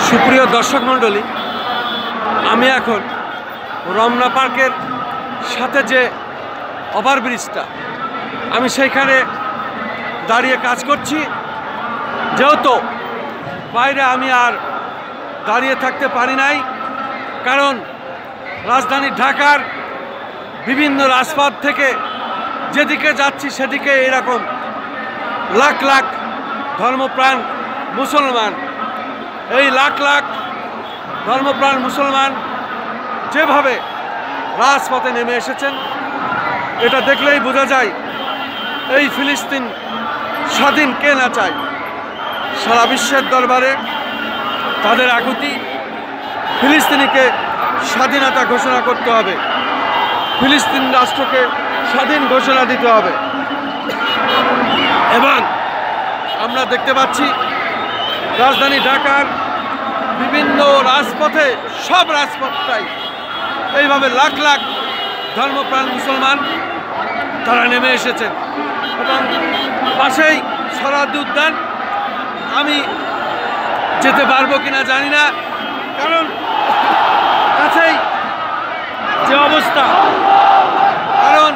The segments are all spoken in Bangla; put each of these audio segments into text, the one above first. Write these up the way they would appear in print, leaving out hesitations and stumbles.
সুপ্রিয় দর্শক মণ্ডলী, আমি এখন রমনা পার্কের সাথে যে ওভারব্রিজটা, আমি সেইখানে দাঁড়িয়ে কাজ করছি। যেহেতু বাইরে আমি আর দাঁড়িয়ে থাকতে পারি নাই, কারণ রাজধানী ঢাকার বিভিন্ন রাজপথ থেকে যেদিকে যাচ্ছি সেদিকে এরকম লাখ লাখ ধর্মপ্রাণ মুসলমান, এই লাখ লাখ ধর্মপ্রাণ মুসলমান যেভাবে রাজপথে নেমে এসেছেন, এটা দেখলেই বোঝা যায় এই ফিলিস্তিন স্বাধীন কে না চায়। সারা বিশ্বের দরবারে তাদের আকুতি, ফিলিস্তিনিকে স্বাধীনতা ঘোষণা করতে হবে, ফিলিস্তিন রাষ্ট্রকে স্বাধীন ঘোষণা দিতে হবে। এবং আমরা দেখতে পাচ্ছি রাজধানী ঢাকার বিভিন্ন রাজপথে, সব রাজপথটাই এইভাবে লাখ লাখ ধর্মপ্রাণ মুসলমান তারা নেমে এসেছেন। এবং পাশেই সোহরাওয়ার্দী উদ্যান, আমি যেতে পারবো কিনা জানি না, কারণ কাছেই যে অবস্থা, কারণ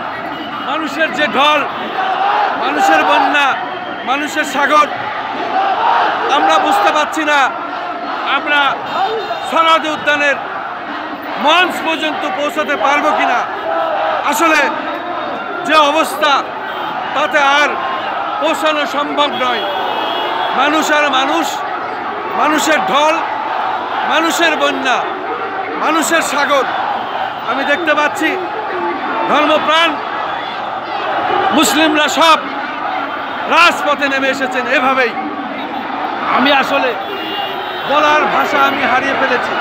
মানুষের যে ঢল, মানুষের বন্যা, মানুষের সাগর, আমরা বুঝতে পারছি না আমরা সোহরাওয়ার্দী উদ্যানের মঞ্চ পর্যন্ত পৌঁছাতে পারবো কিনা। আসলে যে অবস্থা, তাতে আর পৌঁছানো সম্ভব নয়। মানুষ আর মানুষ, মানুষের ঢল, মানুষের বন্যা, মানুষের সাগর। আমি দেখতে পাচ্ছি ধর্মপ্রাণ মুসলিমরা সব রাজপথে নেমে এসেছেন এভাবেই। আমি আসলে বলার ভাষা আমি হারিয়ে ফেলেছি,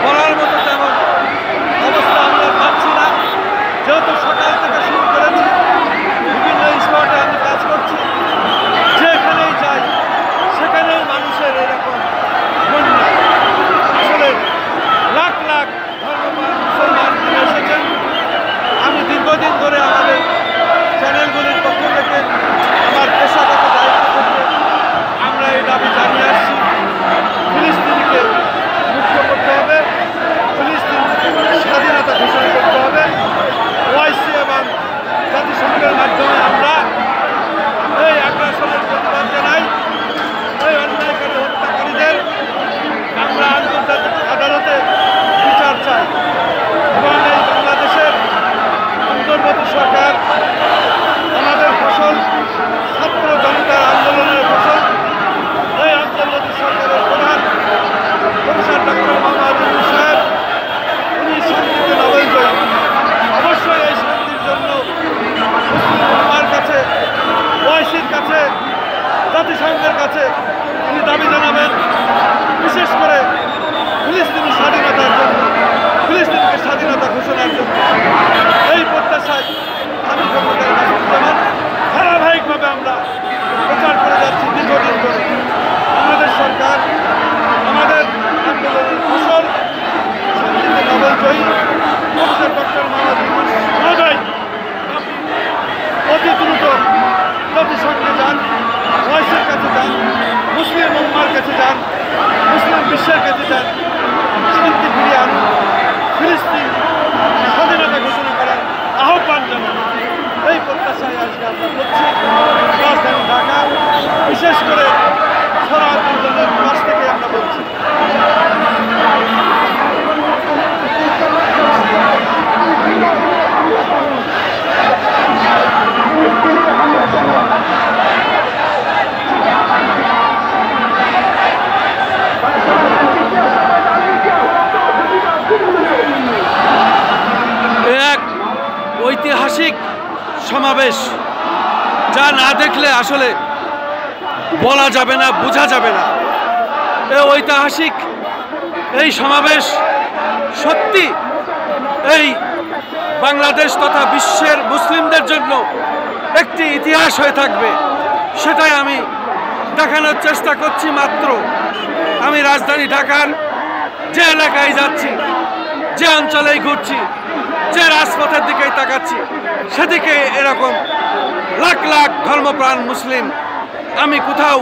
বলার মতো তেমন অবস্থা আমরা পাচ্ছি না। যেহেতু সকাল থেকে শুরু করেছি, বিভিন্ন স্পটে আমি কাজ করছি, যেখানেই যাই সেখানেই মানুষের এরকম বন্যা। আসলে লাখ লাখ ধর্মপ্রাণ মুসলমান নেমে এসেছেন। আমি দীর্ঘদিন ধরে আমাদের চ্যানেলগুলির পক্ষ থেকে, আমার পেশাগত দায়িত্ব থেকে আমরা এই দাবি জানিয়ে আসছি, ফিলিস্তিনিকে মুক্ত করতে হবে, ফিলিস্তিনকে স্বাধীনতা ঘোষণা করতে হবে। ওআইসি এবং জাতিসংঘের মাধ্যমে আমরা এই আগ্রাসনের প্রতিবাদ জানাই। এই অন্যায়কারী হত্যাকারীদের আমরা আন্তর্জাতিক আদালতে বিচার চাই। এবং এই বাংলাদেশের অন্তর্বর্তী সরকার আমাদের ফসল, ছাত্র জনতার আন্দোলনের ফসল, এই অন্তর্বর্তী সরকারের প্রধান প্রফেসর ডক্টর মোহাম্মদ ইউনূস সাহেব, উনি শান্তিতে নোবেল জয়ী। অবশ্যই এই শান্তির জন্য মুসলিম উম্মাহর কাছে, ওআইসির কাছে, জাতিসংঘের কাছে উনি দাবি জানাবেন, বিশেষ করে ফিলিস্তিনি স্বাধীনতার জন্য, ফিলিস্তিনকে স্বাধীনতা ঘোষণার জন্য। এই প্রত্যাশায় আমি খন্দকার মাসুদুজ্জামান ধারাবাহিকভাবে আমরা প্রচার করে যাচ্ছি দীর্ঘদিন ধরে। আমাদের সরকার, আমাদের আন্দোলনের ফসল, শান্তিতে নোবেল জয়ী প্রফেসর ডক্টর মোহাম্মদ ইউনূস মহোদয়, অতি দ্রুত জাতিসংঘে যান, ওআইসির কাছে যান, মুসলিম উম্মাহর কাছে যান, মুসলিম বিশ্বের কাছে যান, শান্তি ফিরিয়ে আনুন, ফিলিস্তিন স্বাধীনতা ঘোষণা করার আহ্বান জানান। এই প্রত্যাশায় আজকে আমরা করছি রাজধানী ঢাকা, বিশেষ করে সোহরাওয়ার্দী উদ্যানের পাশ থেকে আমরা বলছি। এক ঐতিহাসিক সমাবেশ, যা না দেখলে আসলে বলা যাবে না, বোঝা যাবে না। এই ঐতিহাসিক এই সমাবেশ সত্যি এই বাংলাদেশ তথা বিশ্বের মুসলিমদের জন্য একটি ইতিহাস হয়ে থাকবে, সেটাই আমি দেখানোর চেষ্টা করছি। মাত্র আমি রাজধানী ঢাকার যে এলাকায় যাচ্ছি, যে অঞ্চলেই ঘুরছি, যে রাজপথের দিকেই তাকাচ্ছি, সেদিকে এরকম লাখ লাখ ধর্মপ্রাণ মুসলিম আমি কোথাও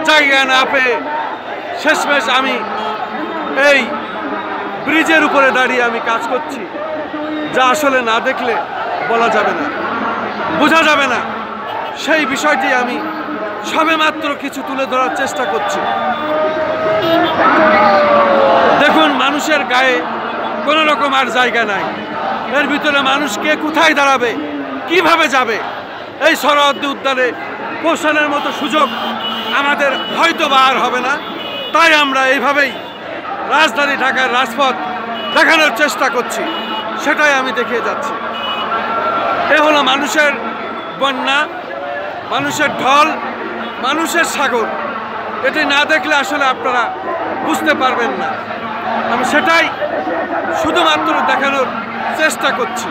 জায়গা না পেয়ে শেষমেশ আমি এই ব্রিজের উপরে দাঁড়িয়ে আমি কাজ করছি, যা আসলে না দেখলে বলা যাবে না, বোঝা যাবে না। সেই বিষয়টি আমি সবেমাত্র কিছু তুলে ধরার চেষ্টা করছি। দেখুন, মানুষের গায়ে কোনো রকম আর জায়গা নাই। এর ভিতরে মানুষ কে কোথায় দাঁড়াবে, কিভাবে যাবে, এই সোহরাওয়ার্দী উদ্যানে পৌঁছানোর মতো সুযোগ আমাদের হয়তো বা আর হবে না। তাই আমরা এইভাবেই রাজধানী ঢাকার রাজপথ দেখানোর চেষ্টা করছি, সেটাই আমি দেখিয়ে যাচ্ছি। এ হলো মানুষের বন্যা, মানুষের ঢল, মানুষের সাগর। এটি না দেখলে আসলে আপনারা বুঝতে পারবেন না। আমি সেটাই শুধুমাত্র দেখানোর চেষ্টা করছি।